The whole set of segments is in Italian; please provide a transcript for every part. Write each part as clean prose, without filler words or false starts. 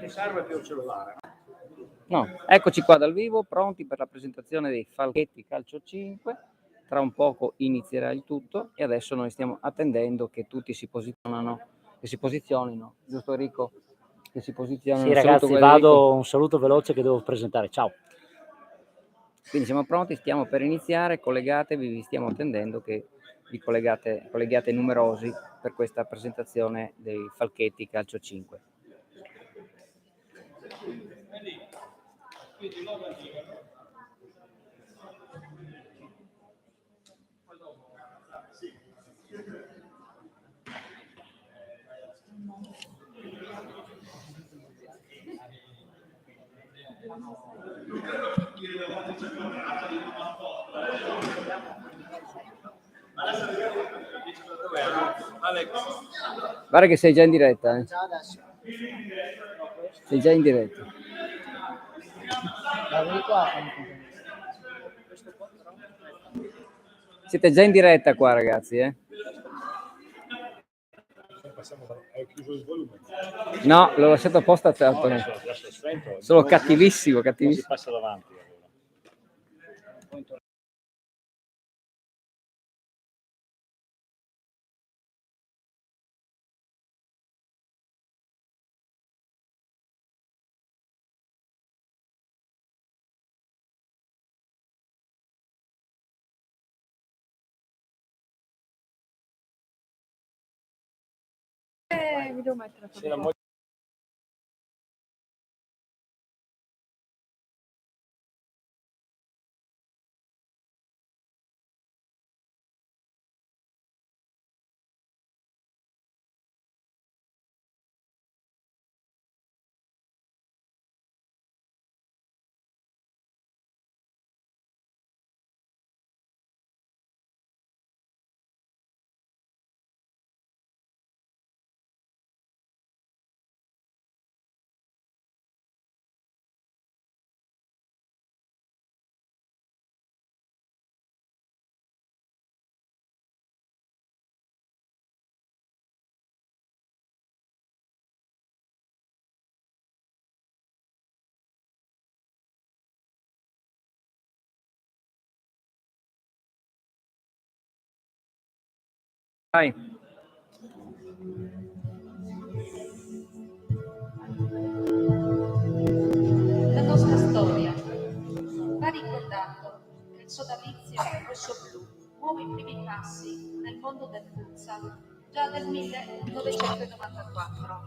ti serve più il cellulare? No, eccoci qua dal vivo, pronti per la presentazione dei Falchetti Calcio 5. Tra un poco inizierà il tutto e adesso noi stiamo attendendo che tutti si posizionino, giusto Enrico? Che si posizionino. Sì ragazzi, vado, un saluto veloce che devo presentare, ciao. Quindi siamo pronti, stiamo per iniziare, collegatevi, vi stiamo attendendo che vi colleghiate numerosi per questa presentazione dei Falchetti Calcio 5. Guarda che sei già in diretta, eh? Sei già in diretta. Siete già in diretta qua, ragazzi, eh? Hai chiuso il volume? No, l'ho lasciato apposta a certo. No, adesso è spento. Sono cattivissimo. Non si passa davanti. Vi devo mettere Vai. La nostra storia va ricordato che il sodalizio rosso-blu muove i primi passi nel mondo del futsal già nel 1994.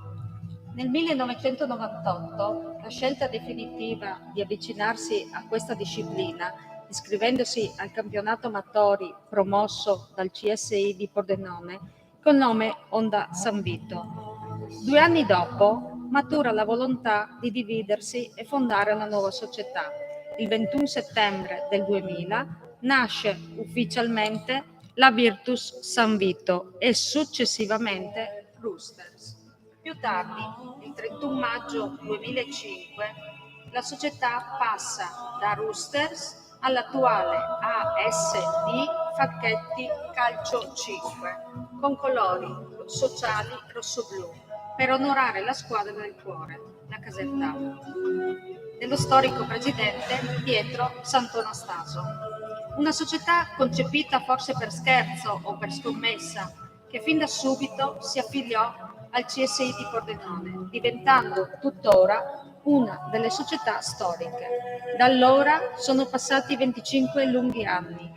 Nel 1998 la scelta definitiva di avvicinarsi a questa disciplina, iscrivendosi al campionato amatori promosso dal CSI di Pordenone col nome Onda San Vito. 2 anni dopo matura la volontà di dividersi e fondare una nuova società. Il 21 settembre del 2000 nasce ufficialmente la Virtus San Vito e successivamente Roosters. Più tardi, il 31 maggio 2005, la società passa da Roosters all'attuale ASD Falchetti Calcio 5, con colori sociali rosso-blu, per onorare la squadra del cuore, la Casertano, dello storico presidente Pietro Sant'Anastaso. Una società concepita forse per scherzo o per scommessa, che fin da subito si affiliò al CSI di Pordenone, diventando tuttora una delle società storiche. Da allora sono passati 25 lunghi anni,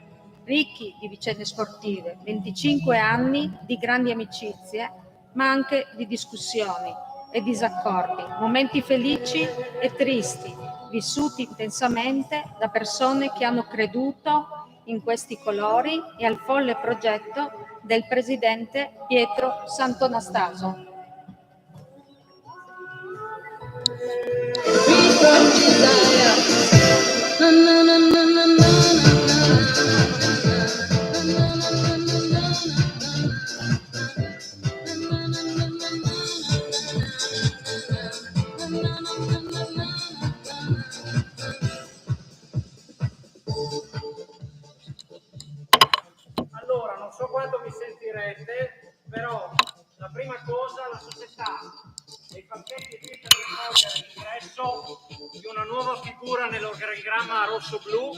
ricchi di vicende sportive, 25 anni di grandi amicizie, ma anche di discussioni e disaccordi, momenti felici e tristi, vissuti intensamente da persone che hanno creduto in questi colori e al folle progetto del presidente Pietro Sant'Anastaso. Allora, non so quanto mi sentirete, però la prima cosa figura nell'organigramma rosso-blu.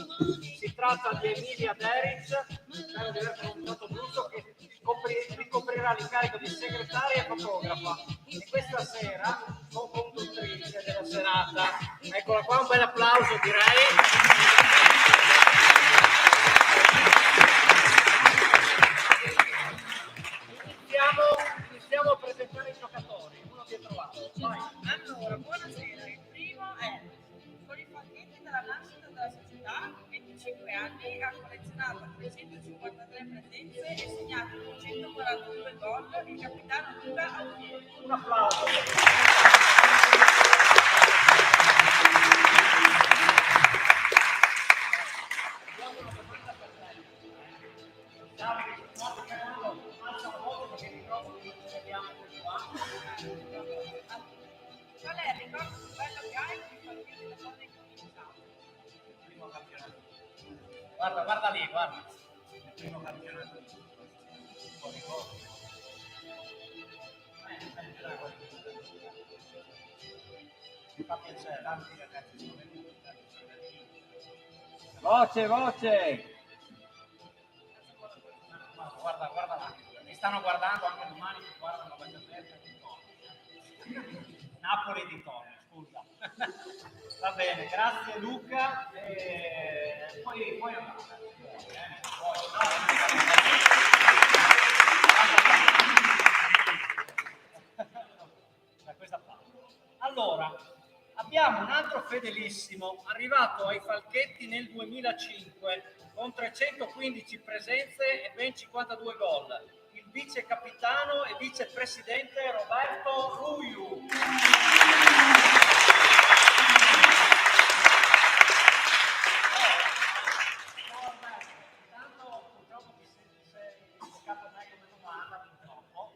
Si tratta di Emilia Deric, spero di aver pronunciato giusto, che ricoprirà l'incarico di segretaria e fotografa. E questa sera, co-conduttrice della serata. Eccola qua, un bel applauso direi. Iniziamo a presentare i giocatori, uno dietro l'altro. Vai. Allora, buonasera. Il primo è con i falchetti dalla nascita della società, 25 anni, ha collezionato 353 presenze e segnato 242 gol, il capitano Luca Alfieri. Un applauso. Qual è il ricordo più bello che hai con i falchetti da quando hai cominciato? Primo campionato. Guarda lì, guarda. Il primo campionato. Un po' di cose. Mi fa piacere, tanti ragazzi sono venuti. Voce! Guarda là. Mi stanno guardando anche domani, mi guardano la aperta di Napoli di Torre, scusa. Va bene, grazie Luca. Poi andate. Da questa parte. Allora, abbiamo un altro fedelissimo, arrivato ai falchetti nel 2005, con 315 presenze e ben 52 gol. Il vice capitano e vicepresidente Roberto Ruiu. Intanto purtroppo ti sei beccato me come domanda, purtroppo.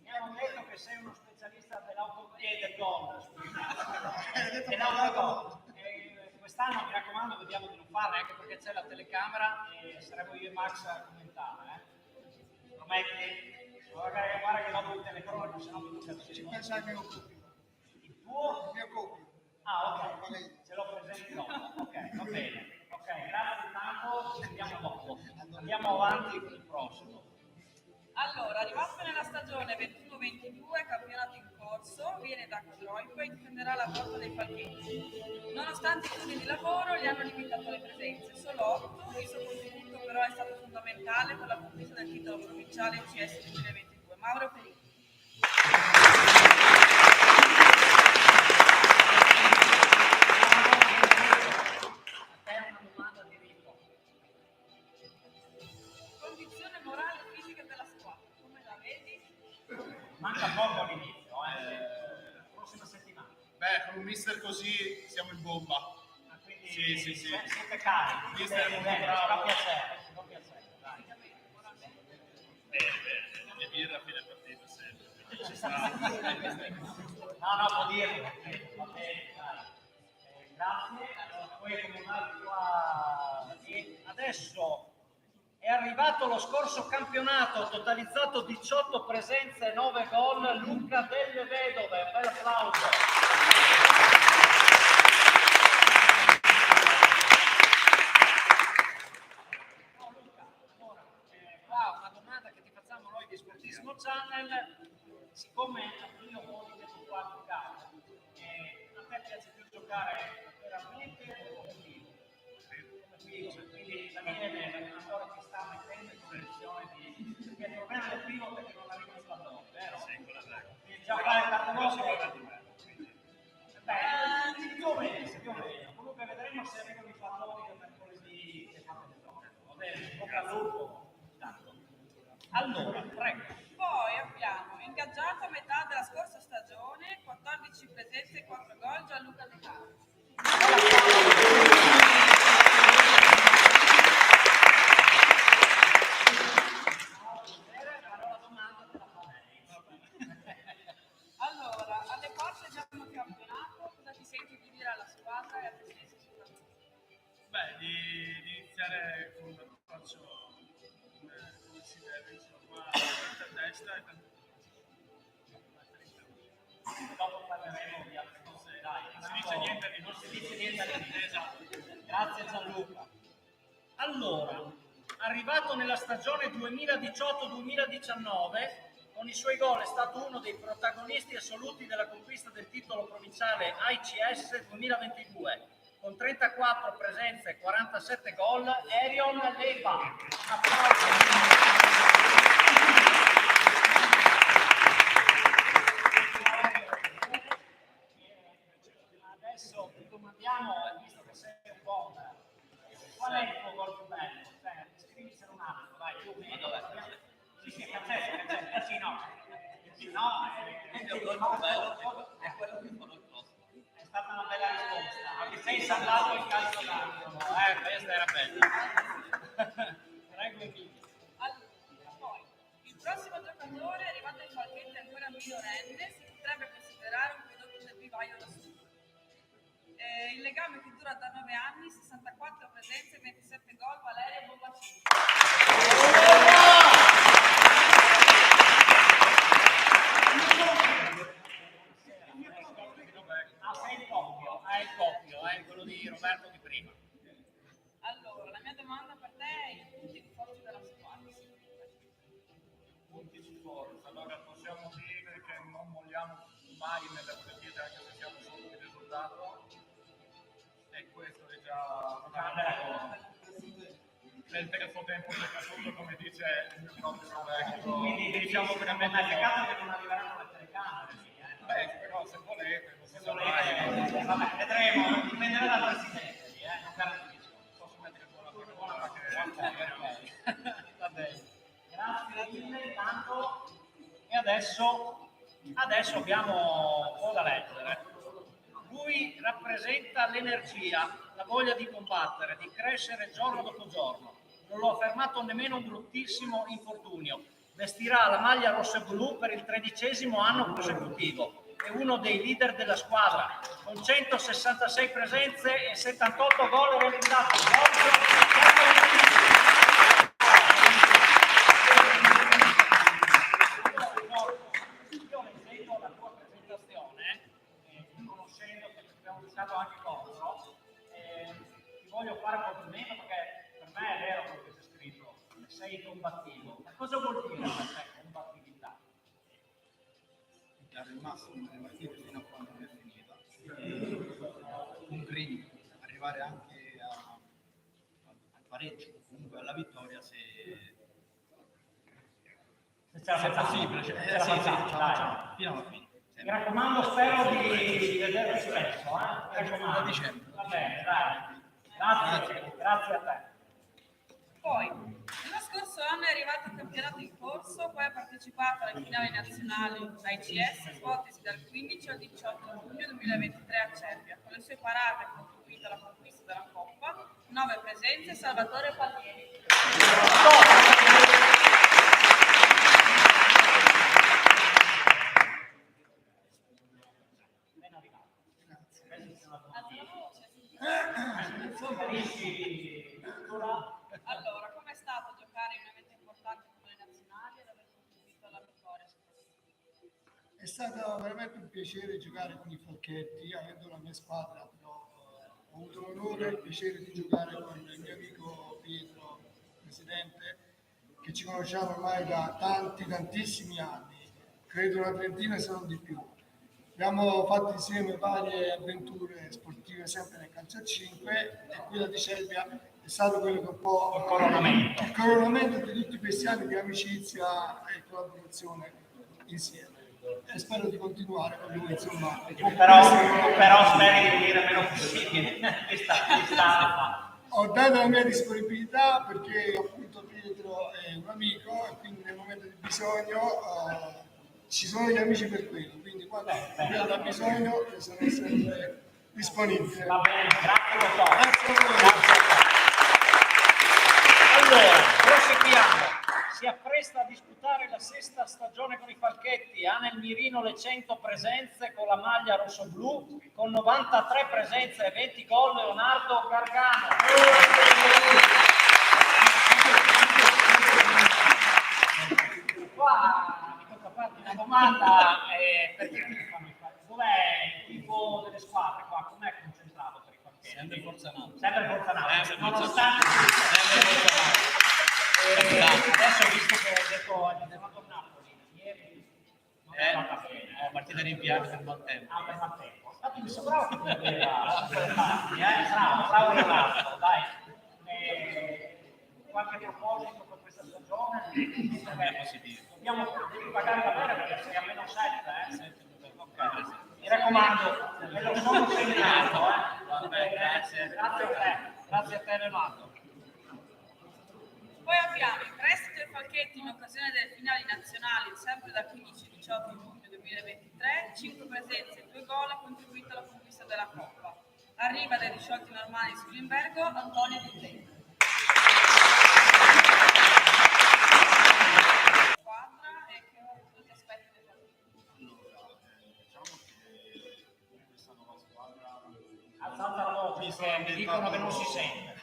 Mi hanno detto che sei uno specialista dell'auto e del gol. Dell'autogol. Quest'anno mi raccomando, vediamo di non farne, anche perché c'è la telecamera e saremo io e Max a commentare. Prometti? Guarda che dopo il telecronaco, se no mi tocca dire. Ci pensa il mio copio. Il tuo? Il mio copio. Ah, ok. Ce lo presenti dopo. Ok, va bene. Ok, grazie tanto, ci vediamo dopo. Andiamo avanti con il prossimo. Allora, arrivato nella stagione 21-22, campionato in corso, viene da Codroico e difenderà la porta dei falchetti. Nonostante i turni di lavoro, gli hanno limitato le presenze, solo 8, il suo contributo però è stato fondamentale per la conquista del titolo provinciale in CS 2022. Mauro Perini. Condizione morale e fisica della squadra, come la vedi? Manca poco all'inizio, prossima settimana. Beh, con un mister così siamo in bomba. Ah, quindi Sì. siete carichi. Mister è molto Bene, bravo. ci fa piacere, dai. Bene. E birra a fine partita sempre. Ci sta. No, può dirlo. Va bene, dai. Grazie. Allora, poi comunale qua. E adesso è arrivato lo scorso campionato, totalizzato 18 presenze e 9 gol, Luca Delle Vedove. Bel applauso. Qua una domanda che ti facciamo noi di Sportissimo Channel, siccome io ho detto qua a giocare, a te piace più giocare veramente o come vivo? Quindi la mia è l'allenatore che sta mettendo in condizione di... perché il problema del primo è che non arriva il pallone, vero? Sì, quella è. Quindi già fare tante cose... Beh, più o meno. Comunque vedremo se arrivano i palloni del mercoledì che fanno le zone. Va bene, bocca al lupo. Allora, prego. Poi abbiamo ingaggiato a metà della scorsa stagione, 14 presenze e 4 gol, Gianluca De Carlo. Allora, alle porte già un campionato, cosa ti senti di dire alla squadra e a te stesso soprattutto? Beh, di iniziare con un approccio come si deve, insomma, tanta testa e tanta... Dopo parleremo di altre cose, dai. Non si dice niente di non si servizi di esatto. Grazie Gianluca. Allora, arrivato nella stagione 2018-2019, con i suoi gol è stato uno dei protagonisti assoluti della conquista del titolo provinciale AICS 2022, con 34 presenze e 47 gol, Erion Leva. Adesso ti domandiamo, visto che sei un po', qual è il tuo gol più bello? Cioè, descrivicelo un attimo, vai, più o meno. Sì, Cancella, sì, no. Sì, no, il mio gol più bello è quello che fanno il posto. È stata una bella risposta, perché sei salvato il calcio d'angolo. Questa era bella. Prego, Emilio. Allora, poi, il prossimo giocatore arrivato ai Falchetti ancora minorenne si potrebbe considerare un prodotto del vivaio rosso. Il legame che dura da 9 anni, 64 presenze, 27 gol, Valerio Bombacini. Sei il coppio, quello di Roberto di prima. Allora, la mia domanda per te è i punti di forza della squadra. Punti di forza, allora possiamo dire che non molliamo mai nelle partite anche se siamo solo di risultato, e questo è già una bella cosa. Nel terzo tempo soprattutto, come dice il mio proprio vecchio, Quindi diciamo che non è peccato che non arriveranno le telecamere. però se volete, non si sa Vabbè, mai. vedremo, dipenderà dal presidente, non garantisco. Posso mettere buona parola che Va bene. Grazie mille intanto. E adesso abbiamo un po' da leggere. Lui rappresenta l'energia, la voglia di combattere, di crescere giorno dopo giorno. Non lo ha fermato nemmeno un bruttissimo infortunio. Vestirà la maglia rossa e blu per il 13° anno consecutivo. È uno dei leader della squadra, con 166 presenze e 78 gol realizzati. Io leggendo la tua presentazione, conoscendo che abbiamo giocato anche contro, ti voglio fare un complimento perché per me è vero quello che c'è scritto, sei combattivo. Ma cosa vuol dire per te combattività? Dare il massimo nelle partite fino a quando è finita, un green, arrivare anche al pareggio, comunque alla vittoria se è possibile, ce la facciamo fino alla fine. Mi raccomando, spero di vedervi spesso. Mi raccomando. A dicembre. Va bene, dai. Grazie a te. Poi, lo scorso anno è arrivato il campionato in corso, poi ha partecipato alle finali nazionali AICS, svoltesi dal 15 al 18 giugno 2023 a Cervia. Con le sue parate ha contribuito alla conquista della Coppa, 9 presenze, Salvatore Palmieri. Allora, com'è stato giocare in un evento importante come le nazionali ed aver contribuito alla vittoria? È stato veramente un piacere giocare con i Falchetti, avendo la mia squadra, però ho avuto l'onore e il piacere di giocare con il mio amico Pietro, presidente, che ci conosciamo ormai da tantissimi anni, credo una trentina se non di più. Abbiamo fatto insieme varie avventure sportive sempre nel calcio a 5 e quella di Cervia è stato quello che un po' il coronamento di tutti questi anni di amicizia e collaborazione insieme. E spero di continuare con lui, insomma. Però speri di venire meno possibile. Ho dato la mia disponibilità perché appunto Pietro è un amico e quindi nel momento di bisogno ci sono gli amici per quello, quindi quando abbiamo bisogno io sono sempre disponibile. Va bene, grazie dottor. Grazie a voi. Allora, proseguiamo. Si appresta a disputare la 6ª stagione con i Falchetti, ha nel mirino le 100 presenze con la maglia rosso-blu, con 93 presenze e 20 gol Leonardo Gargano. Qua mi tocca farti una domanda, perché ti fanno i Falchetti? Dov'è il tipo delle squadre qua? Com'è concentrato? Sempre Forza Napoli. Sempre Forza Napoli. Sempre Forza Nonostante... Adesso, visto che hai detto hai chiamato il Napoli, ieri non è andata bene. Partita rimpianta per maltempo. Per maltempo. Infatti mi sembrava che tu aveva bravo Leonardo, dai. Qualche proposito per questa stagione? Dobbiamo pagare la pena perché sei a meno 7, Okay. Mi raccomando, me lo sono segnato, Grazie a te Leonardo. Poi abbiamo in prestito e Falchetti in occasione delle finali nazionali, sempre dal 15-18 giugno 2023, 5 presenze e 2 gol ha contribuito alla conquista della Coppa. Arriva dai disciolti normali su Limbergo, Antonio Di Te. Squadra e che ti aspetti del partito? Diciamo che questa nuova squadra Alzate la voce, mi dicono che non si sente.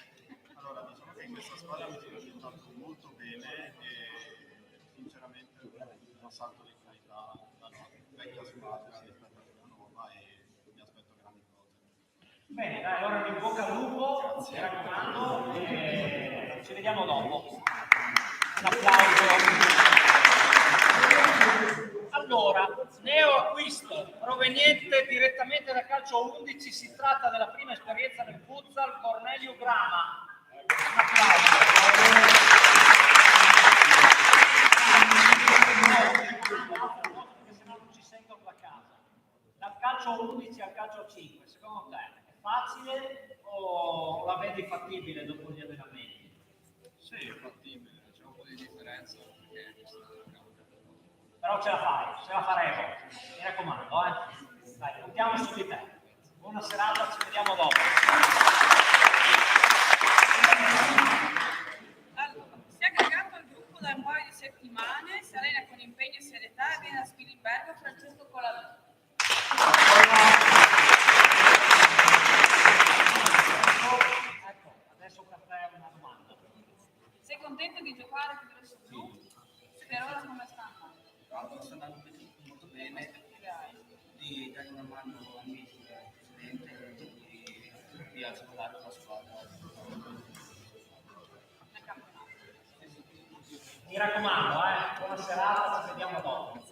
Allora, diciamo che questa squadra mi sta risultando molto bene e sinceramente un salto di qualità dalla vecchia squadra rispetto a quella nuova e mi aspetto grandi cose. Bene, dai, allora in bocca al lupo, mi raccomando, e ci vediamo dopo. Un applauso. Allora, neo acquisto proveniente direttamente da calcio 11, si tratta della prima esperienza nel futsal, Cornelio Grama. Un applauso. Perché sennò non ci sentono da casa. Dal calcio 11 al calcio 5, secondo te è facile o la vedi fattibile dopo gli allenamenti? Sì, è fattibile, c'è un po' di differenza perché Però ce la fai, ce la faremo, mi raccomando, Dai, contiamo su di te. Buona serata, ci vediamo dopo. Allora, si è aggregato al gruppo da un paio di settimane, si allena con impegno e serietà e viene a Spilimbergo Francesco Colavito. Ecco, adesso per te una domanda. Sei contento di giocare con il blu? Per ora come sta andando? Sta andando molto bene, di dare una mano a amici del presidente e di agevolare la squadra. Nel campionato. Mi raccomando, buona serata, ci vediamo dopo.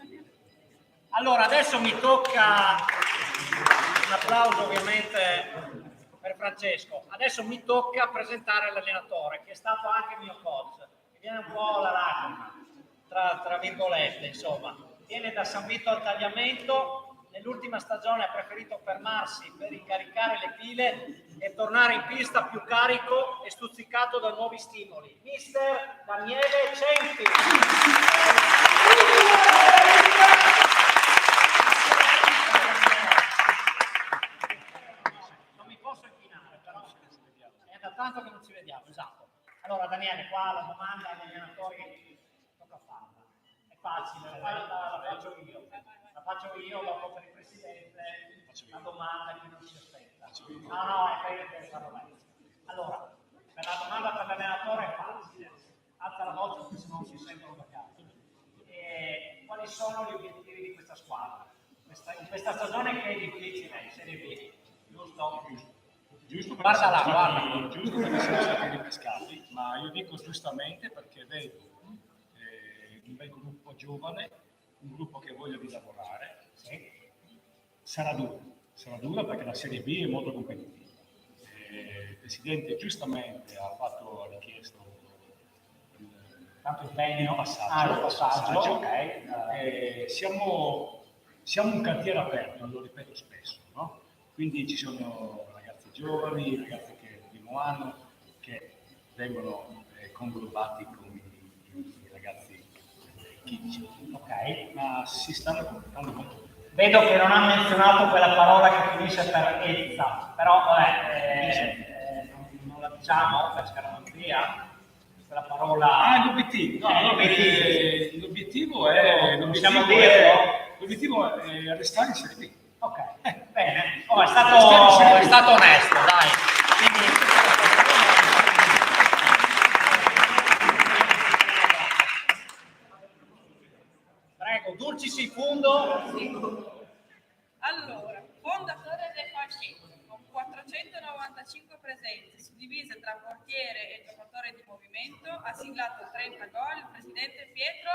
Allora, adesso mi tocca un applauso ovviamente per Francesco. Adesso mi tocca presentare l'allenatore, che è stato anche mio coach. Mi viene un po' la lacrima, tra virgolette, insomma. Viene da San Vito al Tagliamento, nell'ultima stagione ha preferito fermarsi per ricaricare le pile e tornare in pista più carico e stuzzicato da nuovi stimoli. Mister Daniele Centi. Non mi posso inchinare, però è da tanto che non ci vediamo, esatto. Allora Daniele, qua la domanda agli allenatori tocca farla. È facile, la faccio io. La faccio io dopo per il presidente, la domanda che non si aspetta. No, è per farlo lei. Allora, per la domanda per l'allenatore è facile. Alza la voce perché se non si sentono da casa. Quali sono gli obiettivi di questa squadra? In questa stagione che è difficile, in Serie B, giusto? Giusto perché Guarda là, guarda. Giusto perché siamo stati ripescati, ma io dico giustamente perché vedo un bel gruppo giovane, un gruppo che voglia di lavorare. Sì. Sarà dura perché la Serie B è molto competitiva. Il Presidente giustamente ha richiesto Tanto impegno, il passaggio. Ok. Siamo un cantiere aperto, lo ripeto spesso, no? Quindi ci sono ragazzi giovani, ragazzi che è il primo anno, che vengono conglobati con i ragazzi chimici. Ok. Ma si stanno comportando molto bene. Vedo che non ha menzionato quella parola che finisce per ezza, però vabbè, non la diciamo per scaramanzia. Quella parola... L'obiettivo. No, l'obiettivo è restare in Serie B. Ok, bene. Oh, è stato onesto, dai. Quindi... Prego, Dulcis il fondo. Allora, fondatore del Falchetti, con 496 95 presenze, suddivise tra portiere e giocatore di movimento, ha siglato 30 gol il presidente Pietro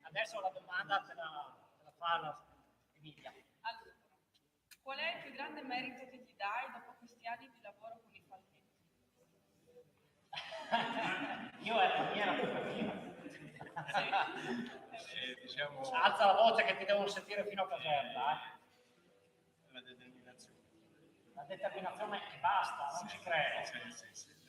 Adesso la domanda te la fa Emilia. Allora, qual è il più grande merito che gli dai dopo questi anni di lavoro con i Falchetti? Io ero la mia rappresentativa. Diciamo Alza la voce che ti devono sentire fino a Caserta. la determinazione. La determinazione e basta, non ci credo. Sì.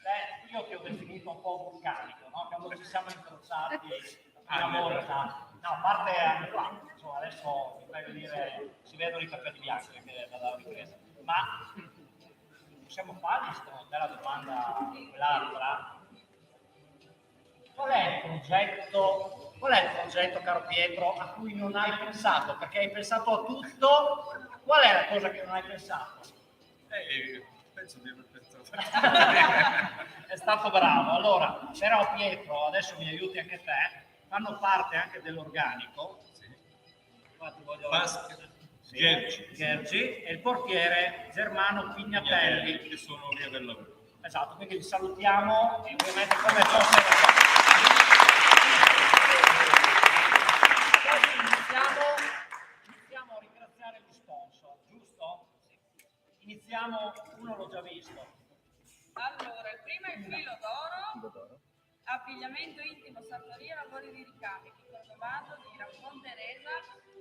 Beh, io ti ho definito un po' vulcanico, no? Quando ci siamo incrociati, la prima volta. No, a parte anche qua, insomma, adesso mi prego dire, si vedono i capelli bianchi che dalla ripresa. Ma possiamo fargli della domanda quell'altra? Qual è il progetto, caro Pietro, a cui non hai pensato? Perché hai pensato a tutto, qual è la cosa che non hai pensato? Penso di aver pensato. È stato bravo. Allora, però Pietro, adesso mi aiuti anche te, fanno parte anche dell'organico. Infatti voglio... Basket, Sì, Gergi. Gergi e il portiere Germano Pignatelli. Che sono via del lavoro. Esatto, quindi li salutiamo e ovviamente come fosse... Iniziamo a ringraziare gli sponsor, giusto? Iniziamo, uno l'ho già visto. Allora, il primo è il filo d'oro, abbigliamento intimo, sartoria, lavori di ricami, piccolo comando di Raffon Teresa.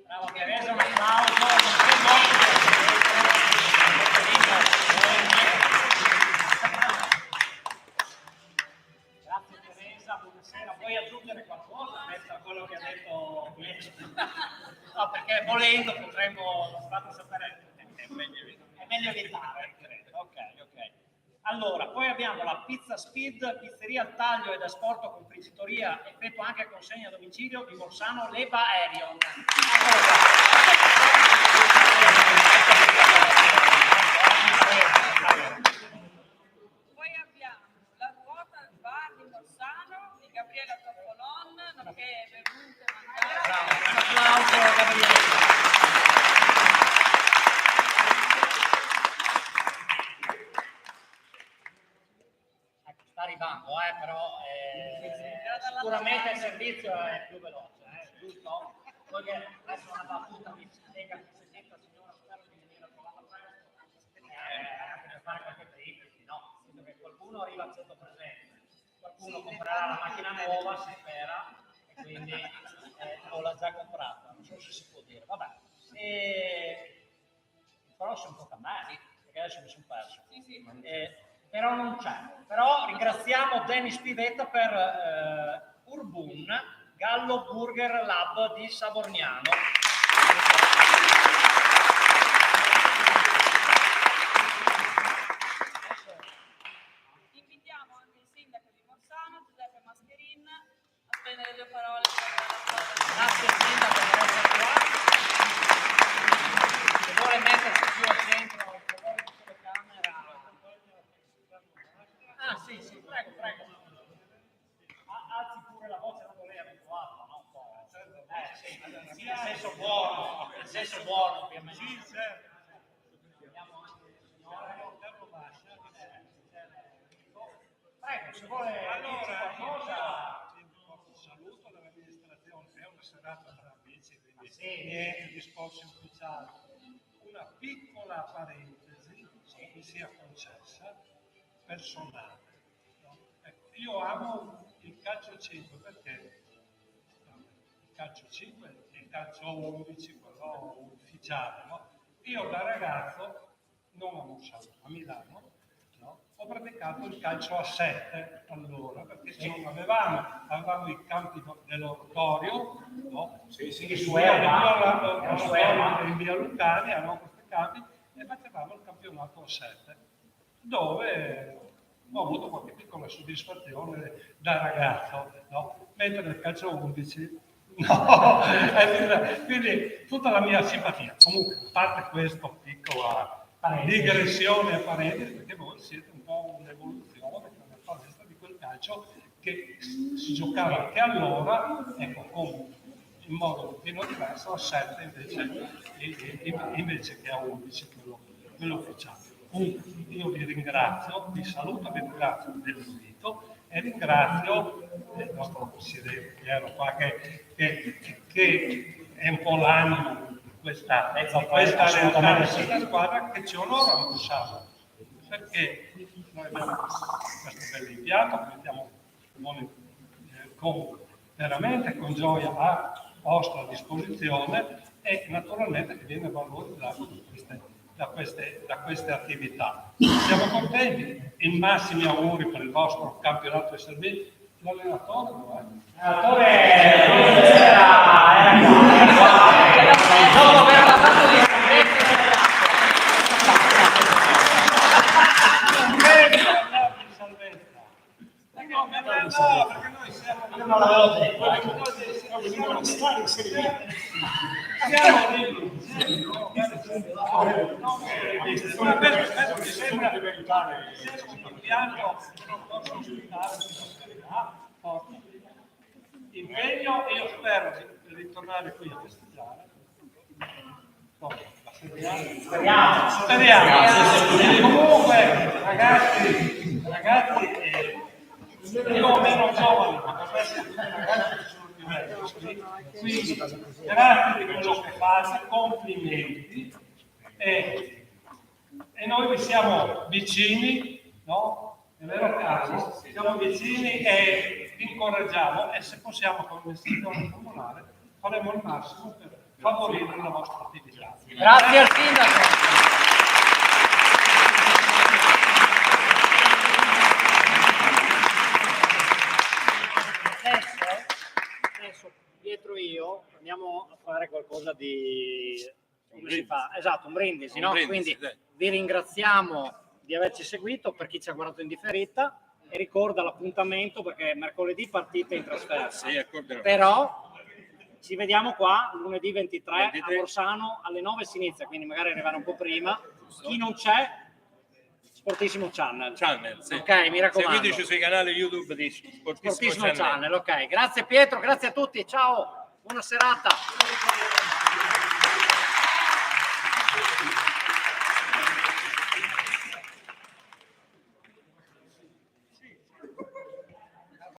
Brava Teresa, un applauso. Grazie Teresa, buonasera. Vuoi aggiungere qualcosa a quello che ha detto Pietro? No, perché volendo potremmo farlo sapere. È meglio evitare, credo. Ok. Allora, poi abbiamo la Pizza Speed, pizzeria al taglio ed asporto con frigitoria, effettua anche consegna a domicilio di Bolzano Leva Aerion. Poi abbiamo la ruota al bar di Bolzano di Gabriela Topolon, nonché bevute mangiate. Bravo, un applauso Gabriele. Sta arrivando, però sicuramente il servizio è più veloce, giusto? Poi che adesso una battuta mi spiega che se senta signora, spero di venire a trovare presto, per fare qualche perimetri, no? Perché qualcuno arriva a 100 presenti, qualcuno comprerà la macchina nuova, si spera, e quindi o l'ha già comprata, non so se si può dire, vabbè. Però sono tocca a me, perché adesso mi sono perso. Sì. Però non c'è. Però ringraziamo Dennis Pivetta per Urbun Gallo Burger Lab di Savorniano. Invitiamo anche il sindaco di Bolzano, Giuseppe Mascherin, a spendere due parole. Grazie sindaco per essere qua. Se vuole mettersi più al centro, il colore di telecamera. Ah sì, prego. Alzi pure la voce, non lei è abituato, no? Sì, nel senso buono, ovviamente. Sì, certo. Abbiamo anche il signore. Prego, se vuole Allora, qualcosa. un saluto dall'amministrazione, è una serata tra amici, quindi Sì. niente discorsi ufficiali. Una piccola parentesi, se mi sia concessa, personale. No? Ecco, io amo il calcio 5 perché il calcio 5 è il calcio 11, quello ufficiale. No? Io da ragazzo, non a Morsano, a Milano, no? Ho praticato il calcio a 7 allora, perché avevamo i campi dell'oratorio, no? In via Lucania, avevamo questi campi e facevamo il campionato a 7, dove ho avuto qualche piccola soddisfazione da ragazzo, no? Mentre nel calcio 11 no, quindi tutta la mia simpatia. Comunque, a parte questa piccola digressione a parentesi, perché voi siete un po' un'evoluzione dalla palestra di quel calcio che si giocava anche allora, ecco, in modo un pochino diverso a 7 invece che a 11 quello ufficiale. Comunque io vi ringrazio, vi saluto, vi ringrazio dell'invito e ringrazio il nostro presidente Piero qua che è un po' l'animo di questa realtà di questa squadra che ci onora, diciamo, perché noi abbiamo questo bel impianto che mettiamo veramente con gioia a vostra disposizione e naturalmente che viene valorizzato da queste attività. Siamo contenti, i massimi auguri per il vostro campionato di servizio. L'allenatore perché noi impegno e io spero di ritornare qui a festeggiare. Speriamo. Comunque, ragazzi, io meno giovane, ma ragazzi che sono più vecchi, quindi grazie di quello che fate, complimenti e noi vi siamo vicini, no? È vero Carlo? Siamo vicini e vi incoraggiamo e se possiamo come amministrazione comunale faremo il massimo per favorire la vostra attività. Grazie al sindaco. Adesso dietro io andiamo a fare qualcosa di... come si fa? Esatto, un brindisi, no? Quindi vi ringraziamo di averci seguito, per chi ci ha guardato in differita, e ricorda l'appuntamento perché mercoledì partite in trasferta. Però ci vediamo qua lunedì 23 a Borsano alle 9 si inizia, quindi magari arrivare un po' prima. Chi non c'è, Sportissimo Channel. Sì. Ok, mi raccomando. Seguiteci sui canali YouTube di Sportissimo Channel. Ok, grazie Pietro, grazie a tutti, ciao, buona serata.